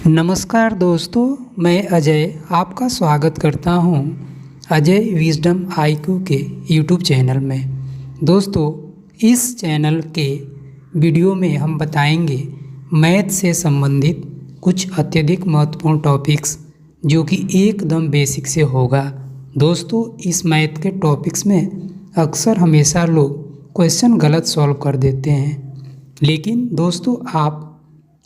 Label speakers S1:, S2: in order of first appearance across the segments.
S1: नमस्कार दोस्तों, मैं अजय आपका स्वागत करता हूं अजय विजडम आईक्यू के यूट्यूब चैनल में। दोस्तों, इस चैनल के वीडियो में हम बताएंगे मैथ से संबंधित कुछ अत्यधिक महत्वपूर्ण टॉपिक्स जो कि एकदम बेसिक से होगा। दोस्तों, इस मैथ के टॉपिक्स में अक्सर हमेशा लोग क्वेश्चन गलत सॉल्व कर देते हैं, लेकिन दोस्तों आप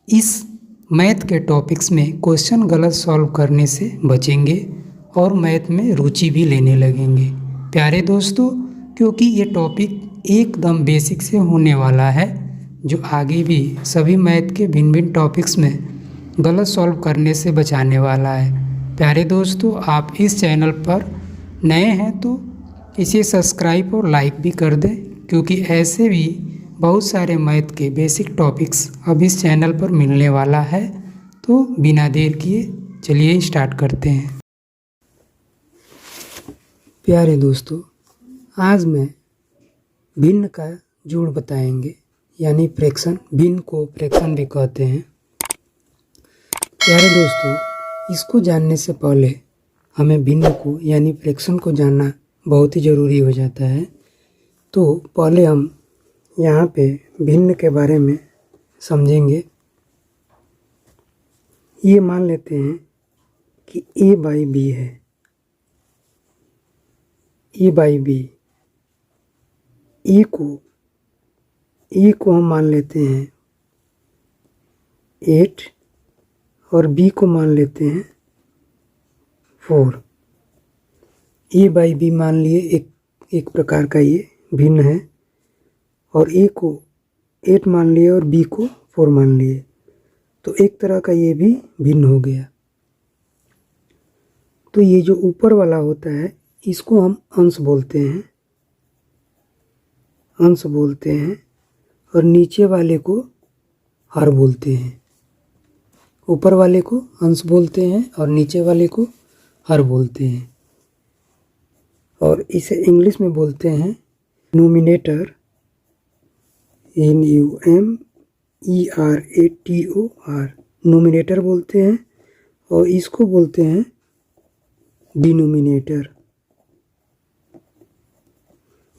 S1: इस मैथ के टॉपिक्स में क्वेश्चन गलत सॉल्व करने से बचेंगे और मैथ में रुचि भी लेने लगेंगे। प्यारे दोस्तों, क्योंकि ये टॉपिक एकदम बेसिक से होने वाला है जो आगे भी सभी मैथ के भिन्न भिन्न टॉपिक्स में गलत सॉल्व करने से बचाने वाला है। प्यारे दोस्तों, आप इस चैनल पर नए हैं तो इसे सब्सक्राइब और लाइक भी कर दें, क्योंकि ऐसे भी बहुत सारे मैथ के बेसिक टॉपिक्स अब इस चैनल पर मिलने वाला है। तो बिना देर किए चलिए स्टार्ट करते हैं। प्यारे दोस्तों, आज मैं भिन्न का जोड़ बताएंगे, यानी फ्रैक्शन। भिन्न को फ्रैक्शन भी कहते हैं। प्यारे दोस्तों, इसको जानने से पहले हमें भिन्न को यानी फ्रैक्शन को जानना बहुत ही ज़रूरी हो जाता है। तो पहले हम यहाँ पे भिन्न के बारे में समझेंगे। ये मान लेते हैं कि a बाई बी है। a बाई बी, a को हम मान लेते हैं 8 और b को मान लेते हैं 4। a बाई बी मान लिए एक प्रकार का ये भिन्न है, और a को 8 मान लिए और b को 4 मान लिए, तो एक तरह का ये भी भिन्न हो गया। तो ये जो ऊपर वाला होता है इसको हम अंश बोलते हैं, और नीचे वाले को हर बोलते हैं। ऊपर वाले को अंश बोलते हैं और नीचे वाले को हर बोलते हैं, और इसे इंग्लिश में बोलते हैं नोमिनेटर, NUMERATOR, नोमिनेटर बोलते हैं, और इसको बोलते हैं डिनोमिनेटर,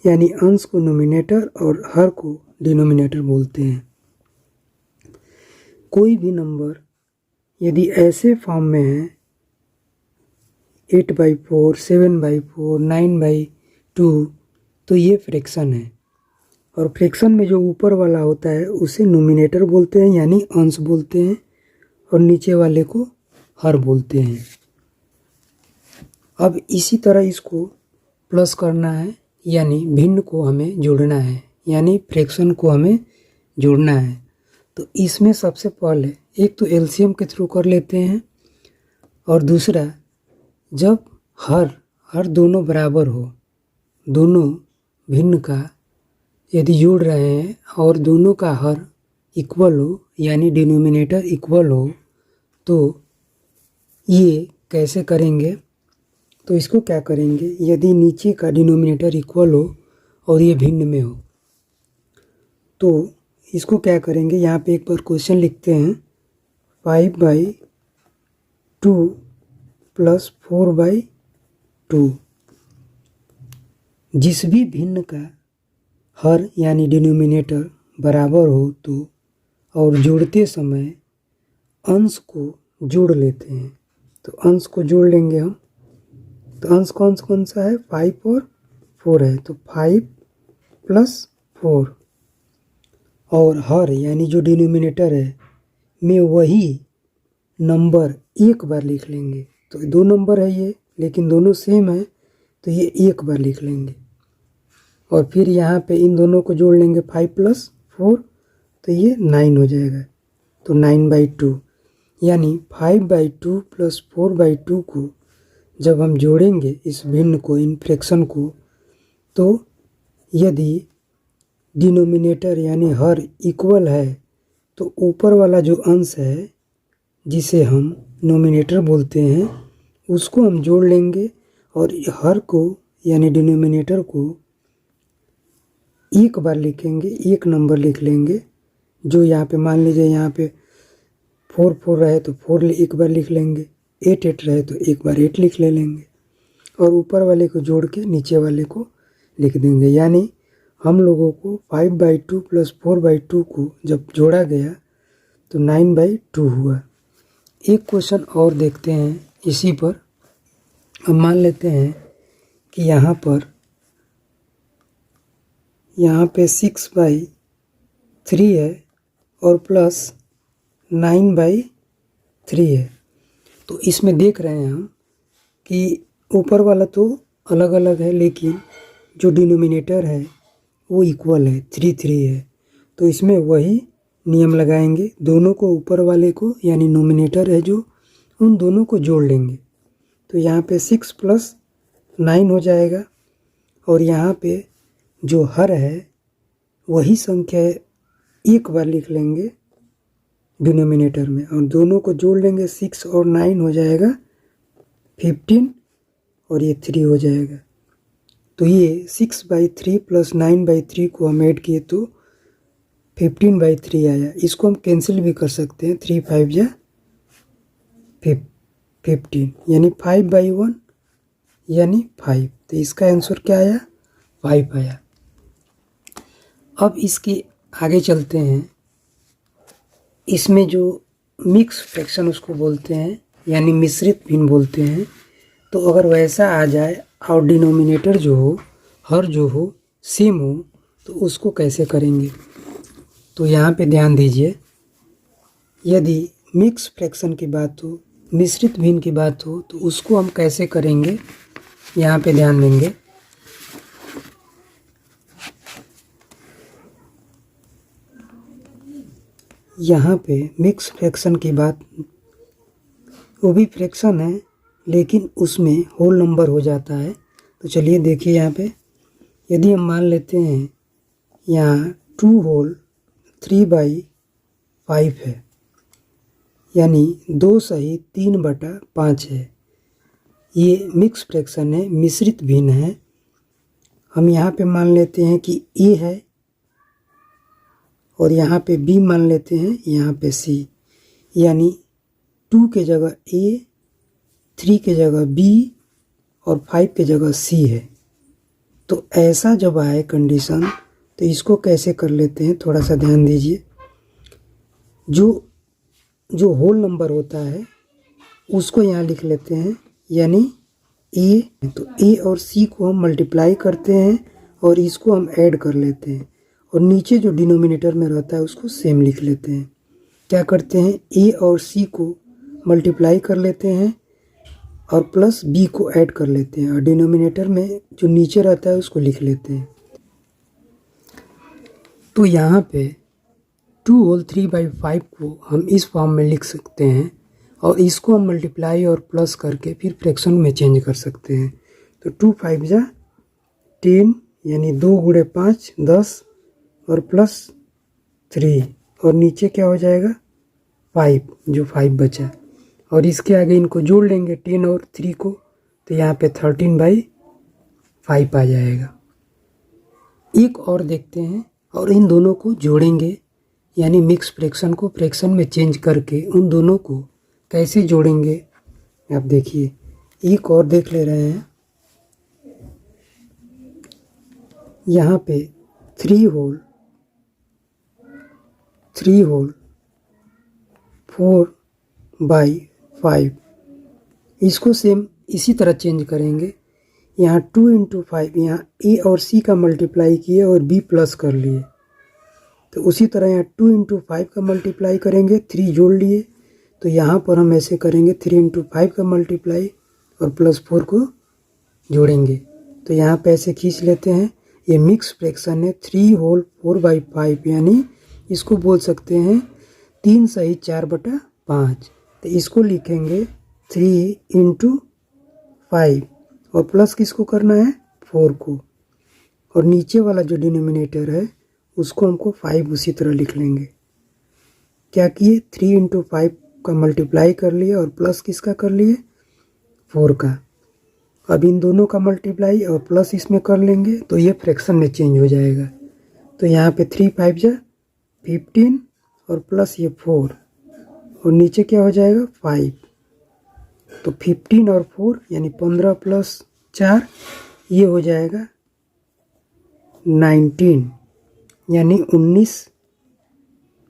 S1: यानी अंश को नोमिनेटर और हर को डिनोमिनेटर बोलते हैं। कोई भी नंबर यदि ऐसे फॉर्म में है 8/4, 7/4, 9/2, तो ये फ्रैक्शन है। और फ्रैक्शन में जो ऊपर वाला होता है उसे नोमिनेटर बोलते हैं, यानी अंश बोलते हैं, और नीचे वाले को हर बोलते हैं। अब इसी तरह इसको प्लस करना है, यानी भिन्न को हमें जोड़ना है, यानी फ्रैक्शन को हमें जोड़ना है। तो इसमें सबसे पहले एक तो एलसीएम के थ्रू कर लेते हैं, और दूसरा जब हर दोनों बराबर हो, दोनों भिन्न का यदि जोड़ रहे हैं और दोनों का हर इक्वल हो, यानी डिनोमिनेटर इक्वल हो, तो ये कैसे करेंगे? तो इसको क्या करेंगे, यदि नीचे का डिनोमिनेटर इक्वल हो और ये भिन्न में हो, तो इसको क्या करेंगे, यहाँ पे एक बार क्वेश्चन लिखते हैं 5/2 + 4/2। जिस भी भिन्न का हर यानी डिनोमिनेटर बराबर हो तो और जोड़ते समय अंश को जोड़ लेते हैं। तो अंश को जोड़ लेंगे हम। तो अंश कौन सा है, 5 और 4 है, तो 5 + 4, और हर यानी जो डिनोमिनेटर है में वही नंबर एक बार लिख लेंगे। तो 2 नंबर है ये, लेकिन दोनों सेम है, तो ये एक बार लिख लेंगे, और फिर यहाँ पे इन दोनों को जोड़ लेंगे 5 + 4, तो ये 9 हो जाएगा। तो 9/2, यानी 5/2 + 4/2 को जब हम जोड़ेंगे इस भिन्न को, इन फ्रैक्शन को, तो यदि डिनोमिनेटर यानी हर इक्वल है तो ऊपर वाला जो अंश है जिसे हम नोमिनेटर बोलते हैं उसको हम जोड़ लेंगे, और हर को यानी डिनोमिनेटर को एक बार लिखेंगे, एक नंबर लिख लेंगे। जो यहाँ पे मान लीजिए यहाँ पे
S2: 4 4 रहे तो 4 एक बार लिख लेंगे, 8 8 रहे तो एक बार 8 लिख ले लेंगे और ऊपर वाले को जोड़ के नीचे वाले को लिख देंगे। यानी हम लोगों को 5/2 प्लस 4/2 को जब जोड़ा गया तो 9/2 हुआ। एक क्वेश्चन और देखते हैं इसी पर। हम मान लेते हैं कि यहाँ पे 6/3 है और प्लस 9/3 है। तो इसमें देख रहे हैं हम कि ऊपर वाला तो अलग अलग है लेकिन जो डिनोमिनेटर है वो इक्वल है, 3 3 है। तो इसमें वही नियम लगाएंगे, दोनों को ऊपर वाले को यानी नोमिनेटर है जो, उन दोनों को जोड़ लेंगे। तो यहाँ पे 6 + 9 हो जाएगा और यहाँ पे जो हर है वही संख्या एक बार लिख लेंगे डिनोमिनेटर में और दोनों को जोड़ लेंगे। 6 और 9 हो जाएगा 15 और ये 3 हो जाएगा। तो ये 6/3 प्लस 9/3 को हम ऐड किए तो 15/3 आया। इसको हम कैंसिल भी कर सकते हैं, 3 5 जा 15 यानी 5/1 यानी 5। तो इसका आंसर क्या आया? 5 आया। अब इसके आगे चलते हैं। इसमें जो मिक्स फ्रैक्शन उसको बोलते हैं यानी मिश्रित भिन्न बोलते हैं। तो अगर वैसा आ जाए और डिनोमिनेटर जो हो, हर जो हो सेम हो, तो उसको कैसे करेंगे? तो यहाँ पे ध्यान दीजिए, यदि मिक्स फ्रैक्शन की बात हो, मिश्रित भिन्न की बात हो, तो उसको हम कैसे करेंगे यहाँ पे ध्यान देंगे। यहाँ पे मिक्स फ्रैक्शन की बात, वो भी फ्रैक्शन है लेकिन उसमें होल नंबर हो जाता है। तो चलिए देखिए, यहाँ पे यदि हम मान लेते हैं यहाँ 2 होल 3/5 है यानी 2 सही 3/5 है। ये मिक्स फ्रैक्शन है, मिश्रित भिन्न है। हम यहाँ पे मान लेते हैं कि ए है और यहाँ पे बी मान लेते हैं, यहाँ पे सी, यानी 2 के जगह ए, 3 के जगह बी और 5 के जगह सी है। तो ऐसा जब आए कंडीशन तो इसको कैसे कर लेते हैं, थोड़ा सा ध्यान दीजिए। जो होल नंबर होता है उसको यहाँ लिख लेते हैं यानी ए। तो ए और सी को हम मल्टीप्लाई करते हैं और इसको हम ऐड कर लेते हैं और नीचे जो डिनोमिनेटर में रहता है उसको सेम लिख लेते हैं। क्या करते हैं, ए और सी को मल्टीप्लाई कर लेते हैं और प्लस बी को ऐड कर लेते हैं और डिनोमिनेटर में जो नीचे रहता है उसको लिख लेते हैं। तो यहाँ पे 2 होल 3/5 को हम इस फॉर्म में लिख सकते हैं और इसको हम मल्टीप्लाई और प्लस करके फिर फ्रैक्शन में चेंज कर सकते हैं। तो 2 5 जा 10 यानी 2 × 5 10 और प्लस 3 और नीचे क्या हो जाएगा 5, जो 5 बचा और इसके आगे इनको जोड़ लेंगे 10 और 3 को, तो यहाँ पे 13/5 आ जाएगा। एक और देखते हैं और इन दोनों को जोड़ेंगे यानी मिक्स फ्रैक्शन को फ्रैक्शन में चेंज करके उन दोनों को कैसे जोड़ेंगे आप देखिए। एक और देख ले रहे हैं, यहाँ पे 3 होल 4/5, इसको सेम इसी तरह चेंज करेंगे। यहाँ 2 × 5, यहाँ ए और सी का मल्टीप्लाई किए और बी प्लस कर लिए। तो उसी तरह यहाँ 2 × 5 का मल्टीप्लाई करेंगे, 3 जोड़ लिए। तो यहाँ पर हम ऐसे करेंगे 3 × 5 का मल्टीप्लाई और प्लस 4 को जोड़ेंगे। तो यहाँ पे ऐसे खींच लेते हैं। ये मिक्स फ्रैक्शन है 3 होल 4/5 यानी इसको बोल सकते हैं 3 सही 4/5। तो इसको लिखेंगे 3 × 5 और प्लस किसको करना है 4 को, और नीचे वाला जो डिनोमिनेटर है उसको हमको 5 उसी तरह लिख लेंगे। क्या किए 3 × 5 का मल्टीप्लाई कर लिए और प्लस किसका कर लिए 4 का। अब इन दोनों का मल्टीप्लाई और प्लस इसमें कर लेंगे तो ये फ्रैक्शन में चेंज हो जाएगा। तो यहाँ पे 3 5 जा 15 और प्लस ये 4 और नीचे क्या हो जाएगा 5। तो 15 और 4 यानी 15 प्लस 4 ये हो जाएगा 19 यानी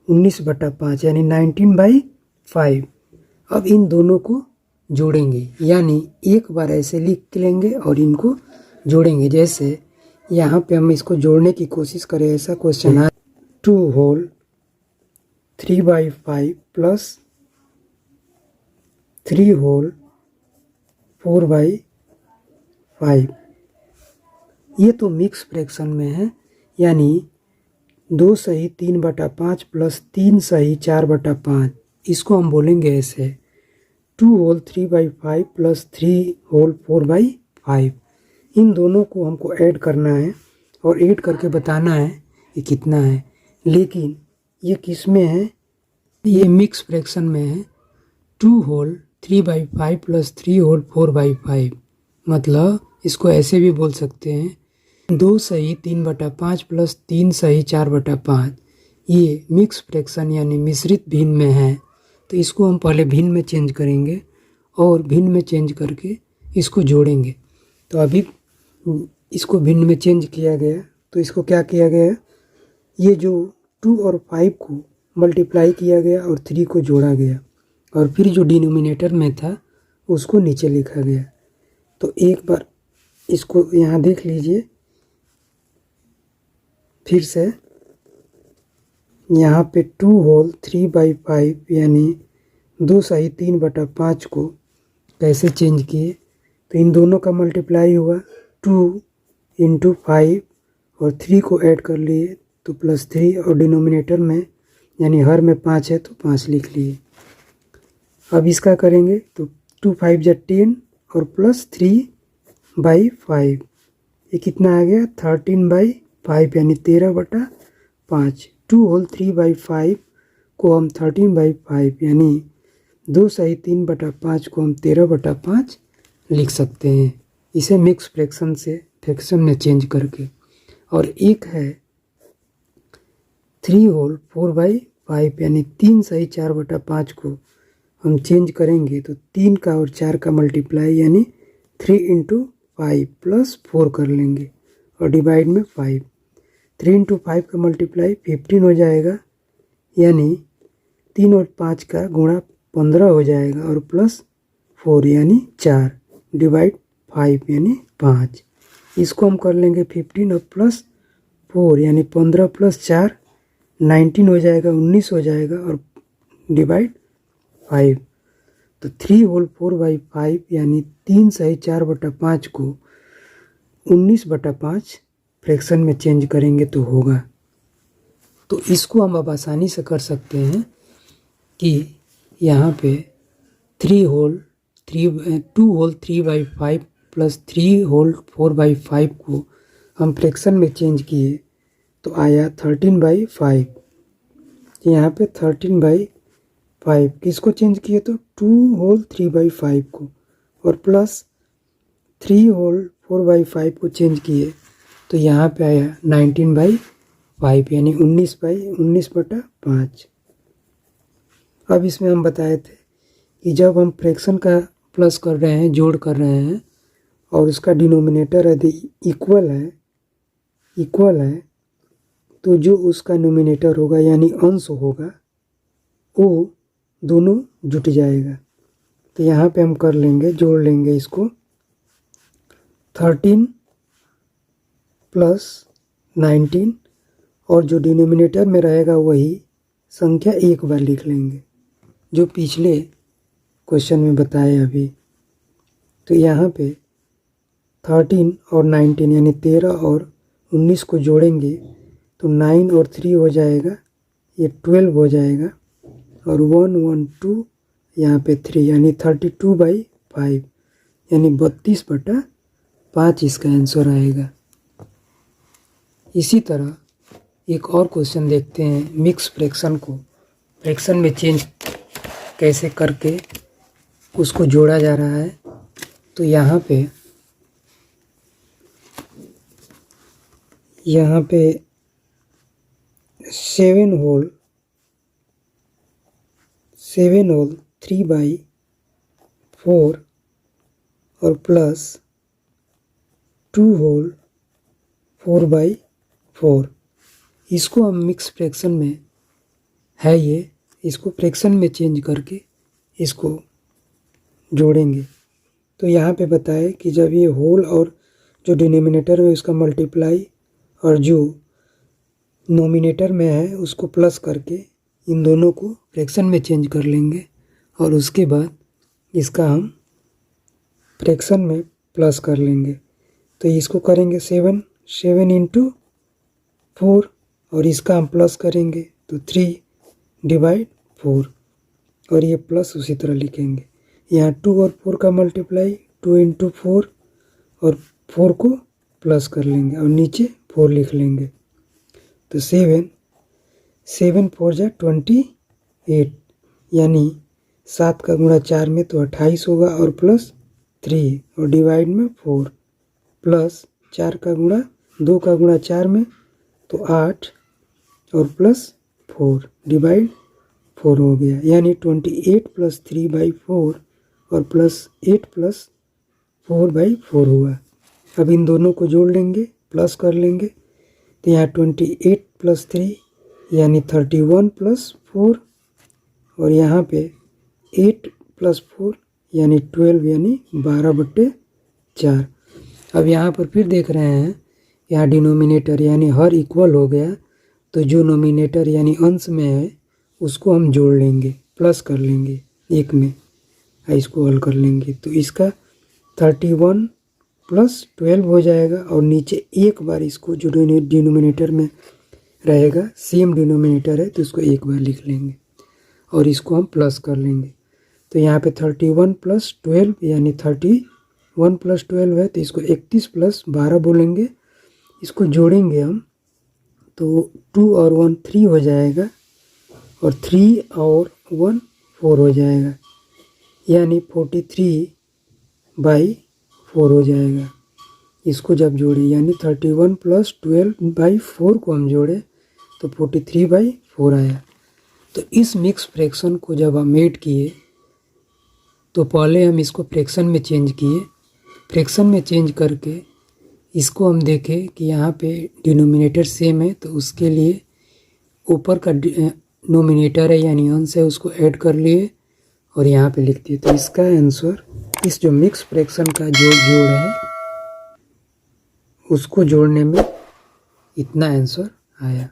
S2: 19/5 यानी 19/5। अब इन दोनों को जोड़ेंगे, यानी एक बार ऐसे लिख लेंगे और इनको जोड़ेंगे। जैसे यहाँ पे हम इसको जोड़ने की कोशिश करें, ऐसा क्वेश्चन है 2 होल 3/5 प्लस 3 होल 4/5। ये तो मिक्स फ्रैक्शन में है, यानी 2 सही 3/5 प्लस 3 सही 4/5। इसको हम बोलेंगे ऐसे 2 होल 3/5 प्लस 3 होल 4/5। इन दोनों को हमको ऐड करना है और ऐड करके बताना है कि कितना है। लेकिन ये किस में है, ये मिक्स फ्रैक्शन में है। 2 होल 3/5 प्लस 3 होल 4/5, मतलब इसको ऐसे भी बोल सकते हैं 2 सही 3/5 प्लस 3 सही 4/5। ये मिक्स फ्रैक्शन यानी मिश्रित भिन्न में है, तो इसको हम पहले भिन्न में चेंज करेंगे और भिन्न में चेंज करके इसको जोड़ेंगे। तो अभी इसको भिन्न में चेंज किया गया, तो इसको क्या किया गया, ये जो 2 और 5 को मल्टीप्लाई किया गया और 3 को जोड़ा गया, और फिर जो डिनोमिनेटर में था उसको नीचे लिखा गया। तो एक बार इसको यहाँ देख लीजिए फिर से। यहाँ पे 2 होल 3/5 यानी 2 सही 3/5 को कैसे चेंज किए, तो इन दोनों का मल्टीप्लाई हुआ 2 इंटू 5 और 3 को ऐड कर लिए तो +3, और डिनोमिनेटर में यानी हर में 5 है तो 5 लिख लिए। अब इसका करेंगे तो 2 5 जा 10 और प्लस 3/5, ये कितना आ गया 13/5 यानी 13/5। 2 होल 3/5 को हम 13/5 यानी 2 सही 3/5 को हम 13/5 लिख सकते हैं, इसे मिक्स फ्रैक्शन में चेंज करके। और एक है 3 होल 4/5 यानी 3 सही 4/5 को हम चेंज करेंगे तो 3 का और 4 का मल्टीप्लाई यानी 3 इंटू 5 प्लस 4 कर लेंगे और डिवाइड में 5। 3 इंटू 5 का मल्टीप्लाई 15 हो जाएगा, यानी 3 और 5 का गुणा 15 हो जाएगा और प्लस 4 यानी 4 डिवाइड 5 यानी 5। इसको हम कर लेंगे 15 और प्लस 4 यानी 15 प्लस 4 19 हो जाएगा, 19 हो जाएगा और डिवाइड 5। तो 3 होल 4/5 यानी 3 सही 4/5 को 19/5 फ्रैक्शन में चेंज करेंगे तो होगा। तो इसको हम अब आसानी से कर सकते हैं कि यहाँ पे 2 होल 3/5 प्लस 3 होल 4/5 को हम फ्रैक्शन में चेंज किए तो आया 13/5। यहाँ पे 13/5 किसको चेंज किए तो 2 होल 3/5 को, और प्लस 3 होल 4/5 को चेंज किए तो यहाँ पे आया 19/5 यानी 19/5। अब इसमें हम बताए थे कि जब हम फ्रैक्शन का प्लस कर रहे हैं, जोड़ कर रहे हैं, और उसका डिनोमिनेटर यदि इक्वल है तो जो उसका नोमिनेटर होगा यानी अंश होगा वो दोनों जुट जाएगा। तो यहाँ पे हम कर लेंगे, जोड़ लेंगे इसको 13 प्लस 19, और जो डिनोमिनेटर में रहेगा वही संख्या एक बार लिख लेंगे जो पिछले क्वेश्चन में बताया अभी। तो यहाँ पे 13 और 19 यानी 13 और 19 को जोड़ेंगे तो 9 और 3 हो जाएगा, ये 12 हो जाएगा, और 1 1 2 यहाँ पे 3 यानी 32/5 यानी 32/5 इसका आंसर आएगा। इसी तरह एक और क्वेश्चन देखते हैं, मिक्स फ्रैक्शन को फ्रैक्शन में चेंज कैसे करके उसको जोड़ा जा रहा है। तो यहाँ पे 7 7 होल 3/4 और प्लस 2 होल 4/4। इसको हम मिक्स फ्रैक्शन में है ये, इसको फ्रैक्शन में चेंज करके इसको जोड़ेंगे। तो यहाँ पे बताए कि जब ये होल और जो डिनोमिनेटर है उसका मल्टीप्लाई और जो नोमिनेटर में है उसको प्लस करके इन दोनों को फ्रैक्शन में चेंज कर लेंगे और उसके बाद इसका हम फ्रैक्शन में प्लस कर लेंगे। तो इसको करेंगे 7 × 4 और इसका हम प्लस करेंगे तो 3/4 और ये प्लस उसी तरह लिखेंगे। यहाँ 2 और 4 का मल्टीप्लाई 2 × 4 और 4 को प्लस कर लेंगे और नीचे 4 लिख लेंगे। तो 7 4 × 28 यानी 7 का गुणा 4 में तो 28 होगा और प्लस 3 और डिवाइड में 4 प्लस 4 का गुणा 2 का गुणा 4 में तो 8 और प्लस 4 डिवाइड 4 हो गया, यानी 28 + 3/4 और प्लस 8 + 4/4 हुआ। अब इन दोनों को जोड़ लेंगे, प्लस कर लेंगे। तो यहाँ 28 + 3 यानी 31 + 4 और यहाँ पे 8 + 4 यानी 12 यानी 12/4। अब यहाँ पर फिर देख रहे हैं, यहाँ डिनोमिनेटर यानी हर इक्वल हो गया, तो जो नोमिनेटर यानी अंश में है उसको हम जोड़ लेंगे, प्लस कर लेंगे एक में, इसको हल कर लेंगे। तो इसका 31 + 12 हो जाएगा और नीचे एक बार इसको जो डिनोमिनेटर में रहेगा, सेम डिनोमिनेटर है तो इसको एक बार लिख लेंगे और इसको हम प्लस कर लेंगे। तो यहाँ पे 31 + 12 यानी 31 + 12 है तो इसको 31 + 12 बोलेंगे। इसको जोड़ेंगे हम तो 2 और 1 3 हो जाएगा और 3 और 1 4 हो जाएगा, यानी 43/4 हो जाएगा। इसको जब जोड़े यानी 31 + 12/4 को हम जोड़े तो 43/4 आया। तो इस मिक्स फ्रैक्शन को जब हम ऐड किए तो पहले हम इसको फ्रैक्शन में चेंज किए, फ्रैक्शन में चेंज करके इसको हम देखें कि यहाँ पे डिनोमिनेटर सेम है तो उसके लिए ऊपर का नोमिनेटर है यानी अंश है उसको ऐड कर लिए और यहाँ पे लिख दिए। तो इसका आंसर इस जो मिक्स फ्रैक्शन का जो जोड़ है उसको जोड़ने में इतना आंसर आया।